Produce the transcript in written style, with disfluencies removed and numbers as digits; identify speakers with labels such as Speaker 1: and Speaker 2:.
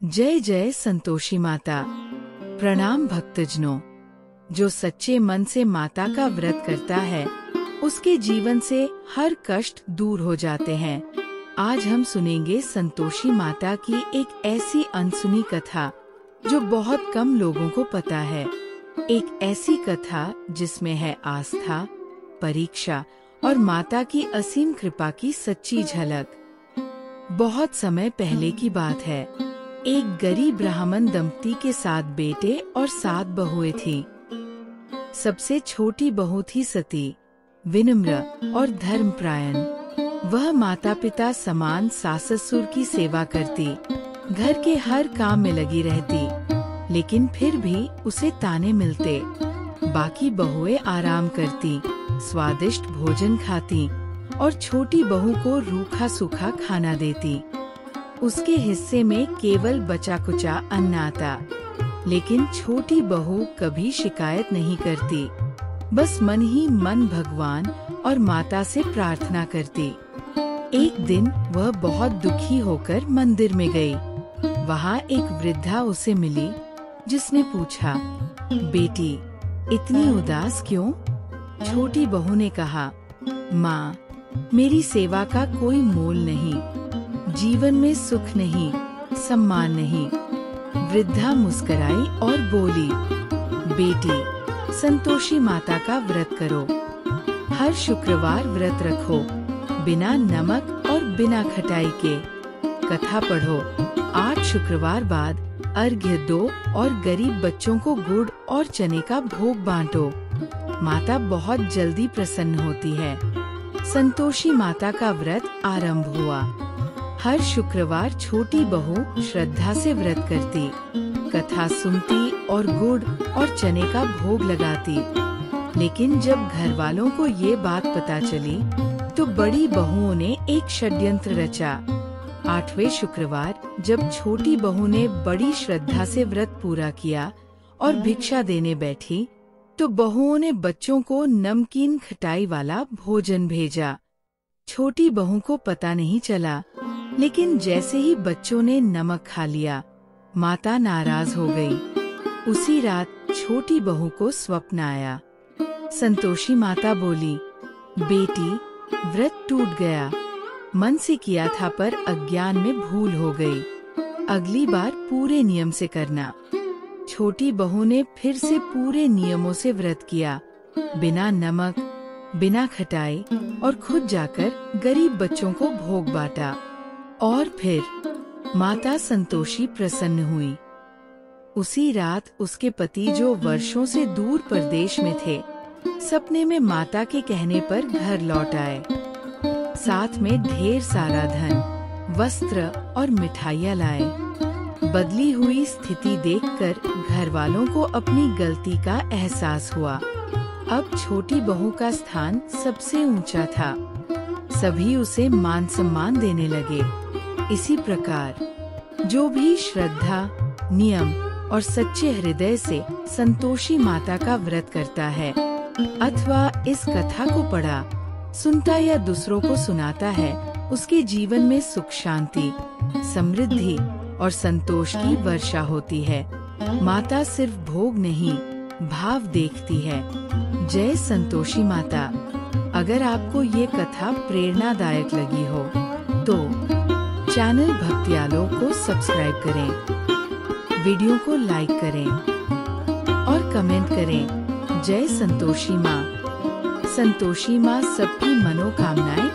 Speaker 1: जय जय संतोषी माता। प्रणाम भक्तजनों। जो सच्चे मन से माता का व्रत करता है उसके जीवन से हर कष्ट दूर हो जाते हैं। आज हम सुनेंगे संतोषी माता की एक ऐसी अनसुनी कथा जो बहुत कम लोगों को पता है। एक ऐसी कथा जिसमें है आस्था, परीक्षा और माता की असीम कृपा की सच्ची झलक। बहुत समय पहले की बात है। एक गरीब ब्राह्मण दंपति के 7 बेटे और 7 बहुएं थीं। सबसे छोटी बहू थी सती, विनम्र और धर्मपरायण। वह माता पिता समान सास ससुर की सेवा करती, घर के हर काम में लगी रहती, लेकिन फिर भी उसे ताने मिलते। बाकी बहुएं आराम करती, स्वादिष्ट भोजन खाती और छोटी बहू को रूखा सूखा खाना देती। उसके हिस्से में केवल बचा कुचा अन्न आता, लेकिन छोटी बहू कभी शिकायत नहीं करती, बस मन ही मन भगवान और माता से प्रार्थना करती। एक दिन वह बहुत दुखी होकर मंदिर में गई। वहाँ एक वृद्धा उसे मिली, जिसने पूछा, बेटी इतनी उदास क्यों? छोटी बहू ने कहा, माँ, मेरी सेवा का कोई मोल नहीं, जीवन में सुख नहीं, सम्मान नहीं। वृद्धा मुस्कुराई और बोली, बेटी संतोषी माता का व्रत करो। हर शुक्रवार व्रत रखो, बिना नमक और बिना खटाई के। कथा पढ़ो, 8 शुक्रवार बाद अर्घ्य दो और गरीब बच्चों को गुड़ और चने का भोग बांटो। माता बहुत जल्दी प्रसन्न होती है। संतोषी माता का व्रत आरंभ हुआ। हर शुक्रवार छोटी बहू श्रद्धा से व्रत करती, कथा सुनती और गुड़ और चने का भोग लगाती। लेकिन जब घर वालों को ये बात पता चली तो बड़ी बहुओं ने एक षड्यंत्र रचा। 8वें शुक्रवार जब छोटी बहू ने बड़ी श्रद्धा से व्रत पूरा किया और भिक्षा देने बैठी, तो बहुओं ने बच्चों को नमकीन खटाई वाला भोजन भेजा। छोटी बहू को पता नहीं चला, लेकिन जैसे ही बच्चों ने नमक खा लिया, माता नाराज हो गई। उसी रात छोटी बहू को स्वप्न आया। संतोषी माता बोली, बेटी व्रत टूट गया, मन से किया था पर अज्ञान में भूल हो गई। अगली बार पूरे नियम से करना। छोटी बहू ने फिर से पूरे नियमों से व्रत किया, बिना नमक, बिना खटाई और खुद जाकर गरीब बच्चों को भोग बांटा। और फिर माता संतोषी प्रसन्न हुई। उसी रात उसके पति, जो वर्षों से दूर प्रदेश में थे, सपने में माता के कहने पर घर लौट आए। साथ में ढेर सारा धन, वस्त्र और मिठाइयाँ लाए। बदली हुई स्थिति देखकर घर वालों को अपनी गलती का एहसास हुआ। अब छोटी बहू का स्थान सबसे ऊंचा था। सभी उसे मान सम्मान देने लगे। इसी प्रकार जो भी श्रद्धा, नियम और सच्चे हृदय से संतोषी माता का व्रत करता है अथवा इस कथा को पढ़ा, सुनता या दूसरों को सुनाता है, उसके जीवन में सुख, शांति, समृद्धि और संतोष की वर्षा होती है। माता सिर्फ भोग नहीं, भाव देखती है। जय संतोषी माता। अगर आपको ये कथा प्रेरणादायक लगी हो तो चैनल भक्ति आलोक को सब्सक्राइब करें, वीडियो को लाइक करें और कमेंट करें। जय संतोषी माँ। संतोषी माँ सबकी मनोकामनाएं